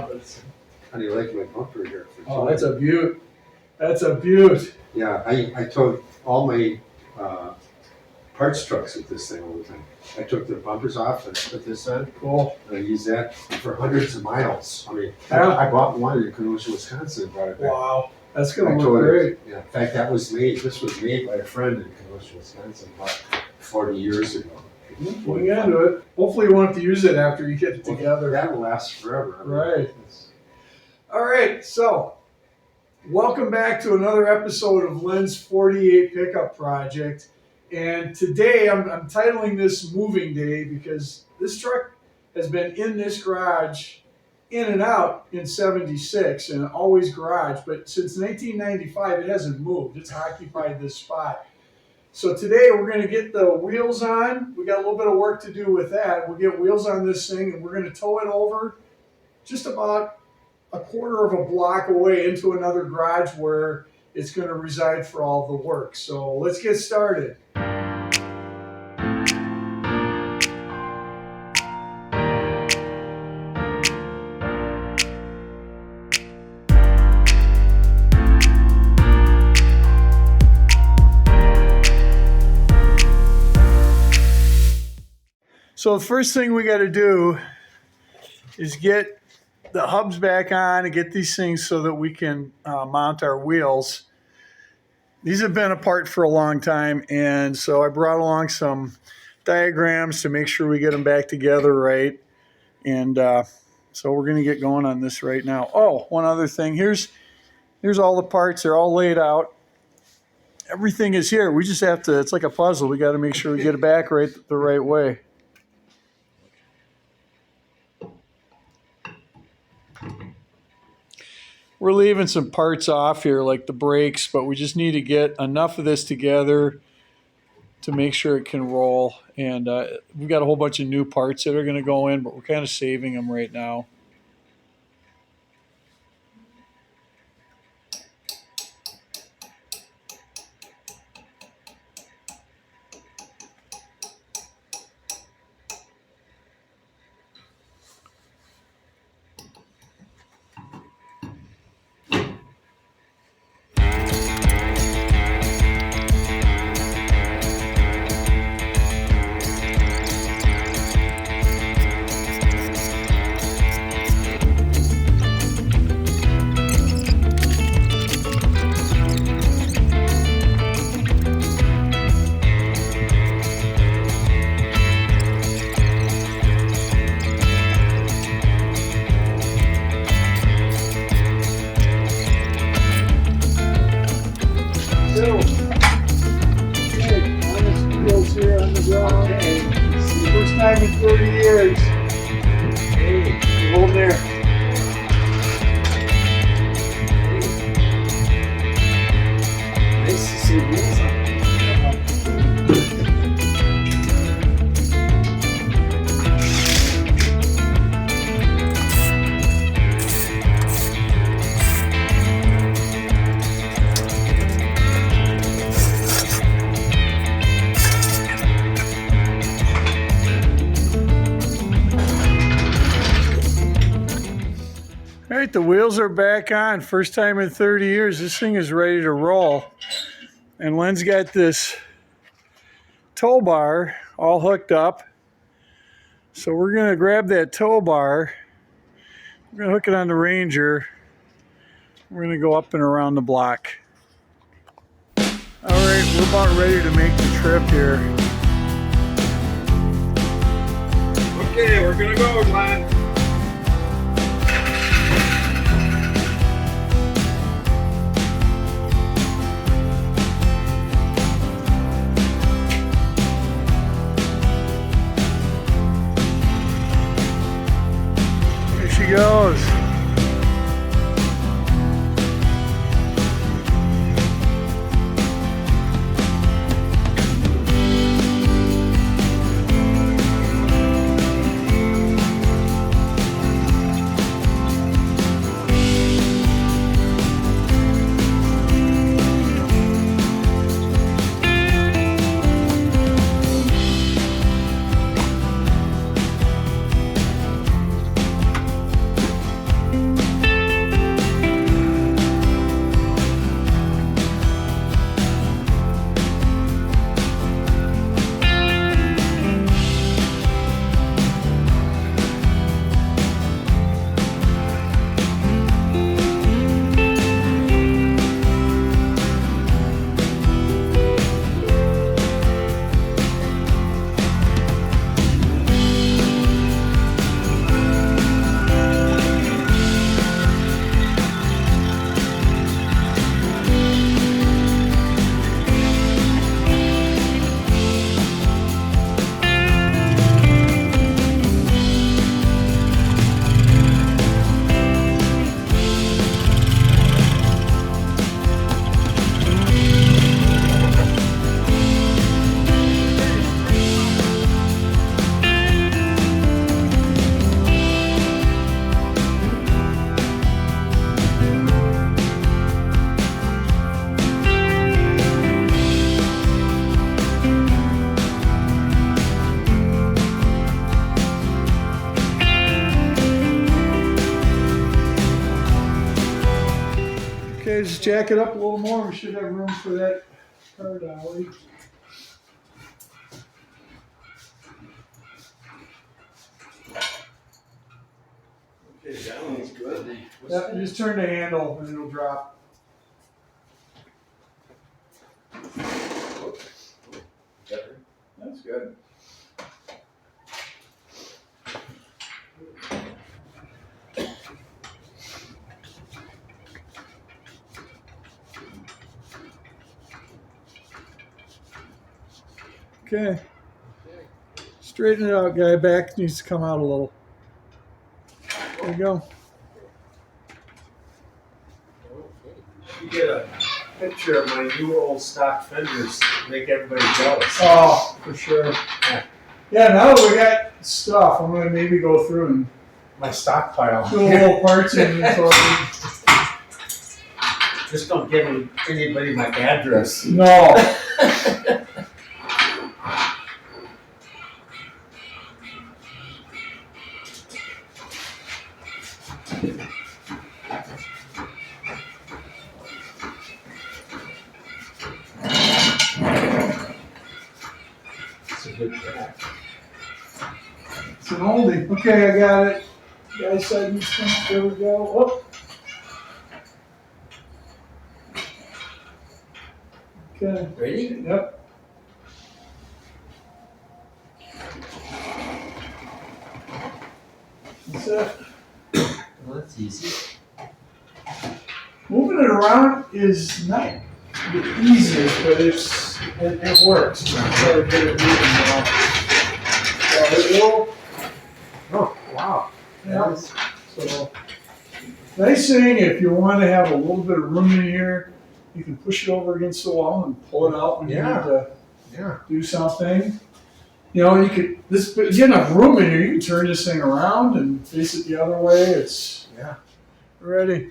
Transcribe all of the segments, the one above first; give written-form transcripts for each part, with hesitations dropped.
How do you like my bumper here? Oh, that's a beaut. That's a beaut. Yeah, I towed all my parts trucks with this thing all the time. I took the bumpers off and put this on. Cool. And I used that for hundreds of miles. I mean, Yeah. I bought one in Kenosha, Wisconsin, and brought it back. Wow. That's going I to towed look great. Yeah, in fact, this was made by a friend in Kenosha, Wisconsin about 40 years ago. Looking into it. Hopefully you won't have to use it after you get it together. That'll last forever. Right. All right, so welcome back to another episode of Len's 48 Pickup Project. And today I'm titling this Moving Day because this truck has been in this garage in and out in 76 and always garage, but since 1995 it hasn't moved. It's occupied this spot. So today we're going to get the wheels on. We got a little bit of work to do with that. We'll get wheels on this thing and we're going to tow it over just about a quarter of a block away into another garage where it's going to reside for all the work. So let's get started. So the first thing we got to do is get the hubs back on and get these things so that we can mount our wheels. These have been apart for a long time, and so I brought along some diagrams to make sure we get them back together right. And so we're going to get going on this right now. Oh, one other thing. Here's all the parts. They're all laid out. Everything is here. We just have to, it's like a puzzle. We got to make sure we get it back right the right way. We're leaving some parts off here, like the brakes, but we just need to get enough of this together to make sure it can roll. And we've got a whole bunch of new parts that are going to go in, but we're kind of saving them right now. First time in 30 years. Hey, hold there. Nice to see wheels on. All right, the wheels are back on. First time in 30 years. This thing is ready to roll. And Len's got this tow bar all hooked up. So we're going to grab that tow bar. We're going to hook it on the Ranger. We're going to go up and around the block. All right, we're about ready to make the trip here. Okay, we're gonna go, Glenn. Here she goes. guys jack it up a little more. We should have room for that car dolly. Okay, that one's good. Yeah, just turn the handle and it'll drop. That's good. Okay. Straighten it out, guy. Back needs to come out a little. There you go. You get a picture of my new old stock fenders, make everybody jealous. Oh, for sure. Yeah, now that we got stuff, I'm gonna maybe go through and My stockpile. do a little parts inventory. Just don't give anybody my address. No. It's a good track. It's an oldie. Okay, I got it. Guy said he's coming. There we go. Whoop. Okay. Ready? Yep. That's it. Well, that's easy. Moving it around is not the easiest, but it works. Try to get it moving now. Yeah, it will. Oh, wow. Yeah. So, nice thing, if you want to have a little bit of room in here, you can push it over against the wall and pull it out when you need to do something. You know, you could you get enough room in here, you can turn this thing around and face it the other way. It's ready.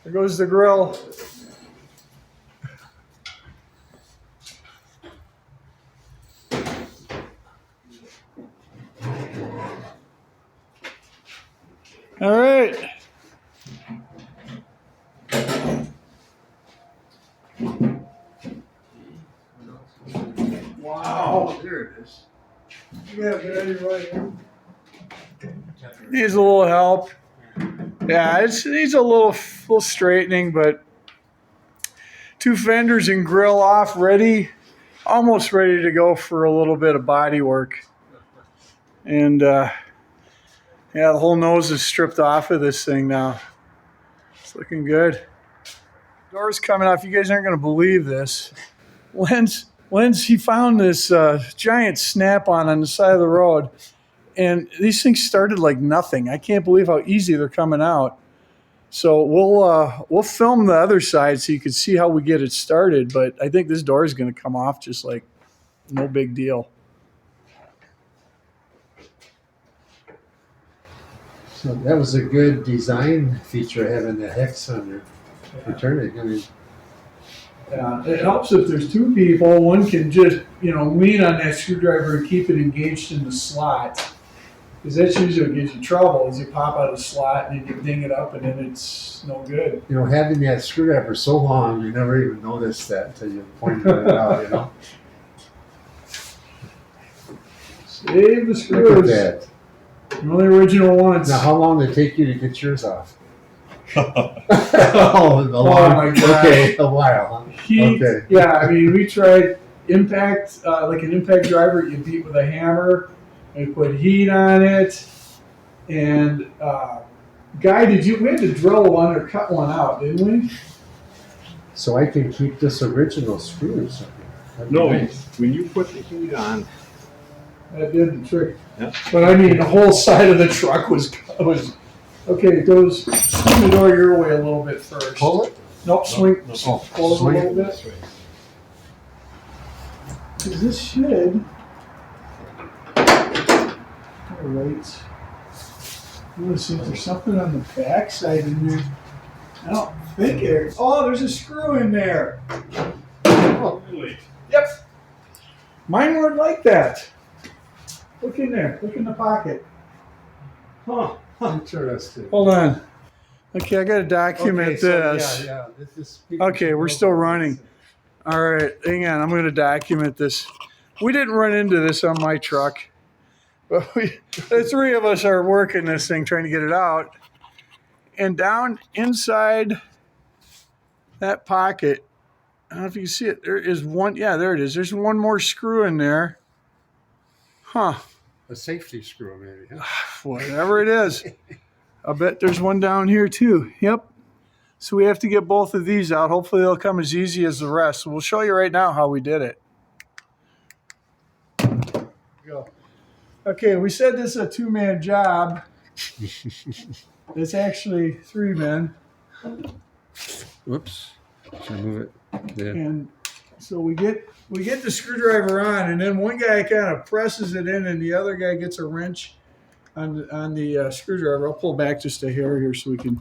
There goes the grill. All right. Wow. There it is. Yeah, very right. Needs a little help. Yeah, it needs a little straightening, but two fenders and grill off, ready, almost ready to go for a little bit of body work. And yeah, the whole nose is stripped off of this thing now. It's looking good. Door's coming off. You guys aren't going to believe this. Len's, he found this giant snap-on the side of the road. And these things started like nothing. I can't believe how easy they're coming out. So we'll film the other side so you can see how we get it started. But I think this door is going to come off just like no big deal. So that was a good design feature, having the hex on there. Returning. I mean, Yeah, it helps if there's two people. One can just, lean on that screwdriver and keep it engaged in the slot. Because that's usually what gives you trouble, is you pop out of the slot and then you ding it up and then it's no good. having that screwdriver so long, you never even noticed that until you pointed it out, Save the Look at screws. that. Only original ones. Now, how long did it take you to get yours off? Oh my my gosh. Okay, a while, huh? Heat, Okay. yeah, I mean, we tried impact, like an impact driver you beat with a hammer, and put heat on it. And, Guy, we had to drill one or cut one out, didn't we? So I can keep this original screw or something. That'd be No, nice. when you put the heat on, That did the trick. Yeah. But I mean, the whole side of the truck was okay. It goes swing the door your way a little bit first. Pull it? Nope, swing. No. Pull it Swing. a little bit. Because this should. All right. I want to see if there's something on the back side in there. I don't think there. Oh, there's a screw in there. Oh, really? Yep. Mine weren't like that. Look in there. Look in the pocket. huh. Interesting. Hold on. Okay, I got to document Okay, so, this. Yeah, this is. people Okay, should we're know still about running. this. All right, hang on. I'm going to document this. We didn't run into this on my truck, but the three of us are working this thing, trying to get it out. And down inside that pocket, I don't know if you can see it. There is one. Yeah, there it is. There's one more screw in there. Huh. A safety screw, maybe. Huh? Whatever it is. I bet there's one down here too. Yep. So we have to get both of these out. Hopefully they'll come as easy as the rest. So we'll show you right now how we did it. Go. Okay, we said this is a two-man job. It's actually three men. Whoops. Should I move it? Yeah. And so we get the screwdriver on, and then one guy kind of presses it in, and the other guy gets a wrench on the screwdriver. I'll pull back just a hair here so we can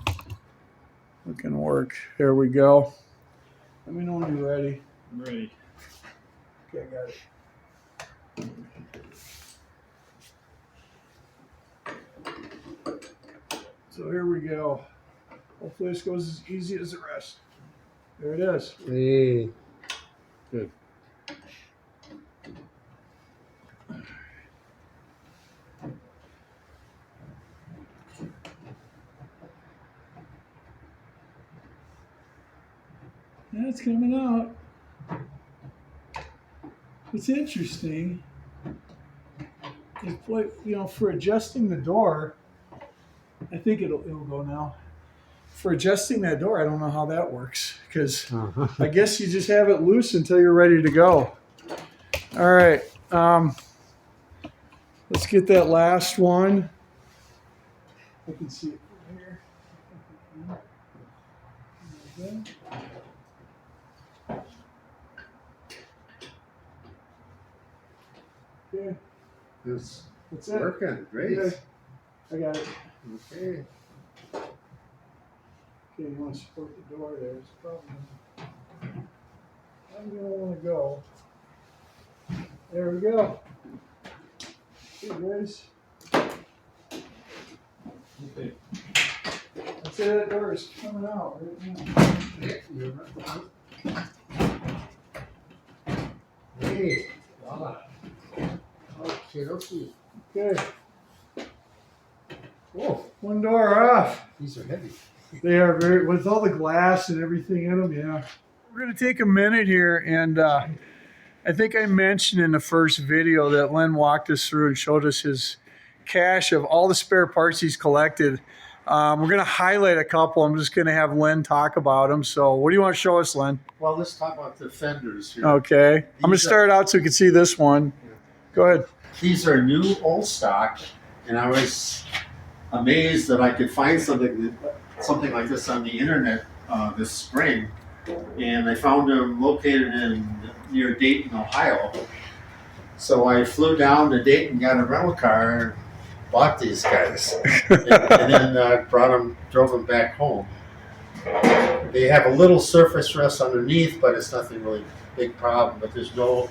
work. There we go. Let me know when you're ready. I'm ready. Okay, I got it. So here we go. Hopefully this goes as easy as the rest. There it is. Hey. Good. Yeah, it's coming out. What's interesting is, for adjusting the door, I think it'll go now. For adjusting that door, I don't know how that works because I guess you just have it loose until you're ready to go. All right, let's get that last one. I can see it from here. Okay. Okay, It's that's it. working. Great. Okay, I got it. Okay. Okay, you want to support the door there. It's a problem. I'm going to want to go. There we go. Hey, guys. Okay. That's it. That door is coming out right now. Hey. Voila. Okay, okay. Okay. Oh, one door off. These are heavy. They are very, with all the glass and everything in them, yeah. We're going to take a minute here, and I think I mentioned in the first video that Len walked us through and showed us his cache of all the spare parts he's collected. We're going to highlight a couple. I'm just going to have Len talk about them. So what do you want to show us, Len? Well, let's talk about the fenders here. Okay. I'm going to start out so you can see this one. Go ahead. These are new old stock, and I was amazed that I could find something like this on the internet this spring, and I found them located near Dayton, Ohio. So I flew down to Dayton, got a rental car, and bought these guys, and then drove them back home. They have a little surface rust underneath, but it's nothing really big problem. But there's no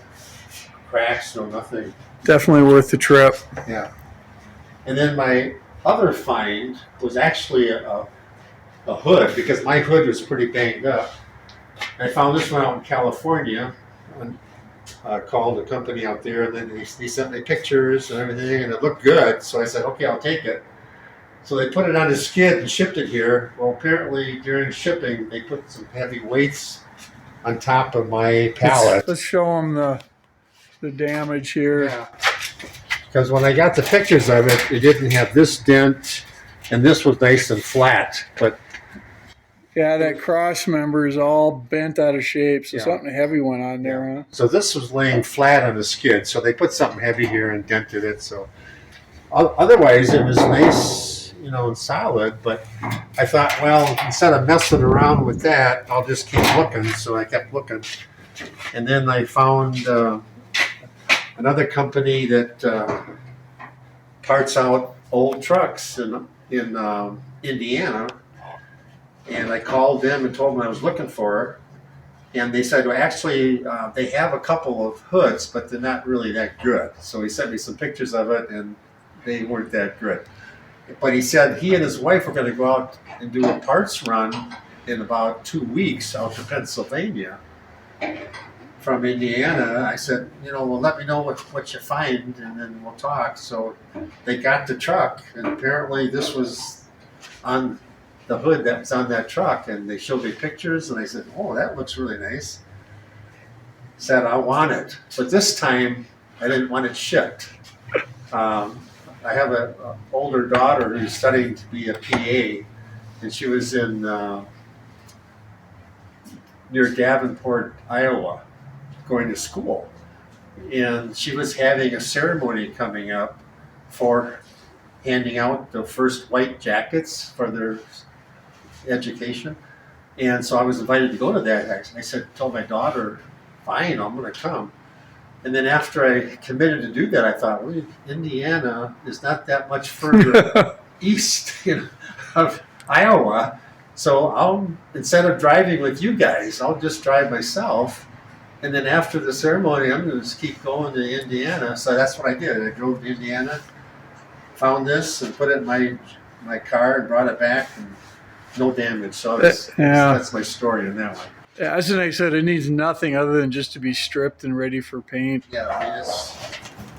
cracks, no nothing. Definitely worth the trip. Yeah. And then my other find was actually a hood, because my hood was pretty banged up. I found this one out in California, and called a company out there, and then they sent me pictures and everything, and it looked good. So I said, okay, I'll take it. So they put it on a skid and shipped it here. Well, apparently during shipping, they put some heavy weights on top of my pallet. Let's show them the damage here. Yeah. Because when I got the pictures of it, it didn't have this dent, and this was nice and flat. But yeah, that cross member is all bent out of shape, so Yeah. something heavy went on there, huh? so this was laying flat on the skid. So they put something heavy here and dented it. So otherwise, it was nice, and solid. But I thought, well, instead of messing around with that, I'll just keep looking. So I kept looking, and then I found another company that parts out old trucks in Indiana, and I called them and told them I was looking for it, and they said, well, actually, they have a couple of hoods, but they're not really that good. So he sent me some pictures of it, and they weren't that good. But he said he and his wife were going to go out and do a parts run in about 2 weeks out to Pennsylvania from Indiana. I said, well, let me know what you find, and then we'll talk. So they got the truck, and apparently this was on the hood that was on that truck, and they showed me pictures, and I said, oh, that looks really nice. Said, I want it. But this time, I didn't want it shipped. I have an older daughter who's studying to be a PA, and she was in near Davenport, Iowa, going to school. And she was having a ceremony coming up for handing out the first white jackets for their education. And so I was invited to go to that. I told my daughter, fine, I'm going to come. And then after I committed to do that, I thought, well, Indiana is not that much further east of Iowa. So instead of driving with you guys, I'll just drive myself. And then after the ceremony, I'm going to just keep going to Indiana. So that's what I did. I drove to Indiana, found this, and put it in my car and brought it back, and no damage. So that's my story in that one. Yeah, as I said, it needs nothing other than just to be stripped and ready for paint. Yeah, I mean,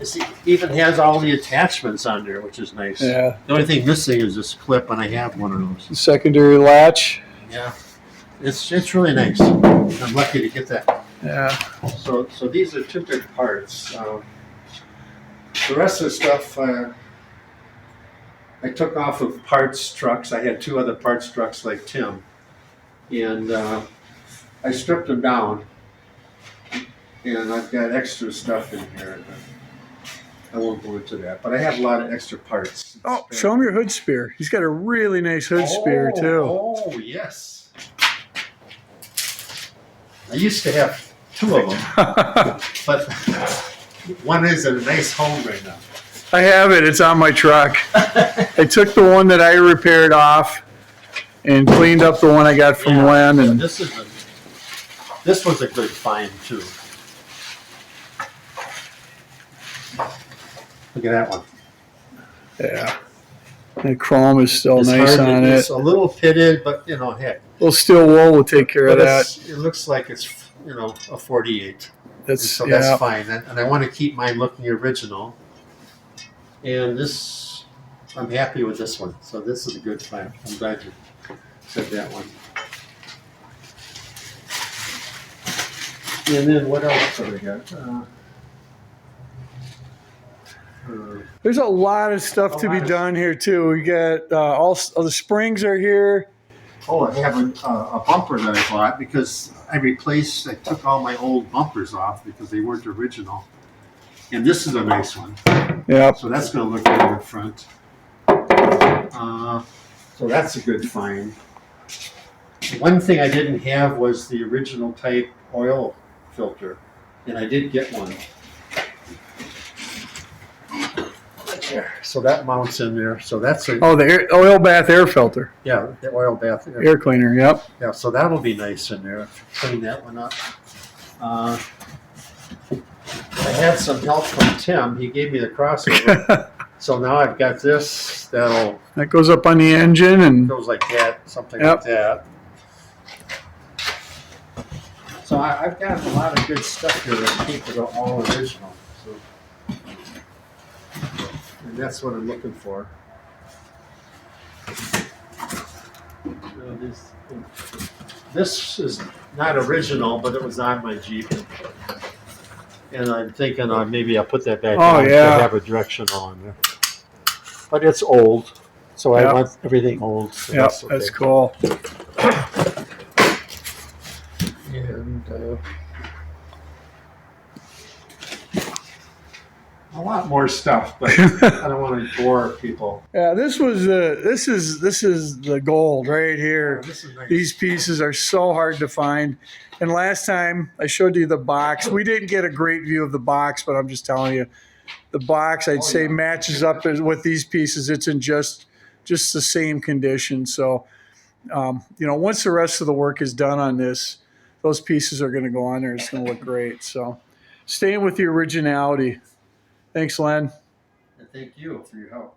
it even has all the attachments on there, which is nice. Yeah. The only thing missing is this clip, and I have one of those. Secondary latch. Yeah, it's really nice. I'm lucky to get that. Yeah. So these are 2 big parts. The rest of the stuff I took off of parts trucks. I had 2 other parts trucks like Tim, and I stripped them down, and I've got extra stuff in here. I won't go into that, but I have a lot of extra parts. Oh, show him your hood spear. He's got a really nice hood spear, too. Oh, yes. I used to have 2 of them, but one is in a nice home right now. I have it. It's on my truck. I took the one that I repaired off and cleaned up the one I got from Len. And this was a good find, too. Look at that one. Yeah. The chrome is still It's nice hard on to, it. It's a little pitted, but heck. A little steel wool will take care of that. It looks like it's a 48. That's Fine. And I want to keep mine looking original. And this, I'm happy with this one. So this is a good find. I'm glad you said that one. And then what else have we got? There's a lot of stuff to be done here too. We got all the springs are here. Oh, I have a bumper that I bought because I took all my old bumpers off because they weren't original. And this is a nice one. Yeah. So that's going to look good in the front. So that's a good find. One thing I didn't have was the original type oil filter, and I did get one. There. So that mounts in there. So that's the oil bath air filter. Yeah, the oil bath air cleaner. Yep. Yeah, so that'll be nice in there. Clean that one up. I had some help from Tim. He gave me the crossover. So now I've got this. That goes up on the engine and goes like that, something like that. So I've got a lot of good stuff here that keep it all original. So, and that's what I'm looking for. This is not original, but it was on my Jeep. And I'm thinking maybe I'll put that back on to have a directional on there. But it's old, so I want everything old. So that's cool. And a lot more stuff, but I don't want to bore people. Yeah, this is the gold right here. This is nice. These pieces are so hard to find. And last time I showed you the box. We didn't get a great view of the box, but I'm just telling you, the box I'd say matches up with these pieces. It's in just the same condition. So, once the rest of the work is done on this, those pieces are going to go on there. It's going to look great. So, staying with the originality. Thanks, Len. And thank you for your help.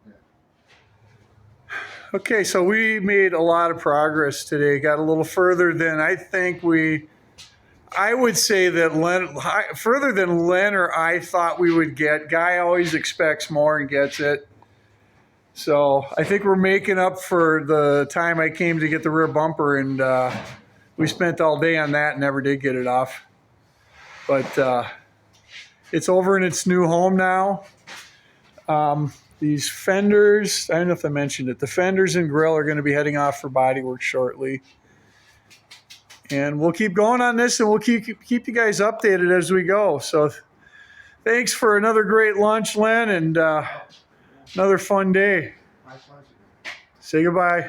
Okay, so we made a lot of progress today. Got a little further than I think I would say that further than Len or I thought we would get. Guy always expects more and gets it. So I think we're making up for the time I came to get the rear bumper, and we spent all day on that and never did get it off. But it's over in its new home now. These fenders, I don't know if I mentioned it, the fenders and grill are going to be heading off for body work shortly. And we'll keep going on this, and we'll keep you guys updated as we go. So thanks for another great lunch, Len, and another fun day. My pleasure. Say goodbye.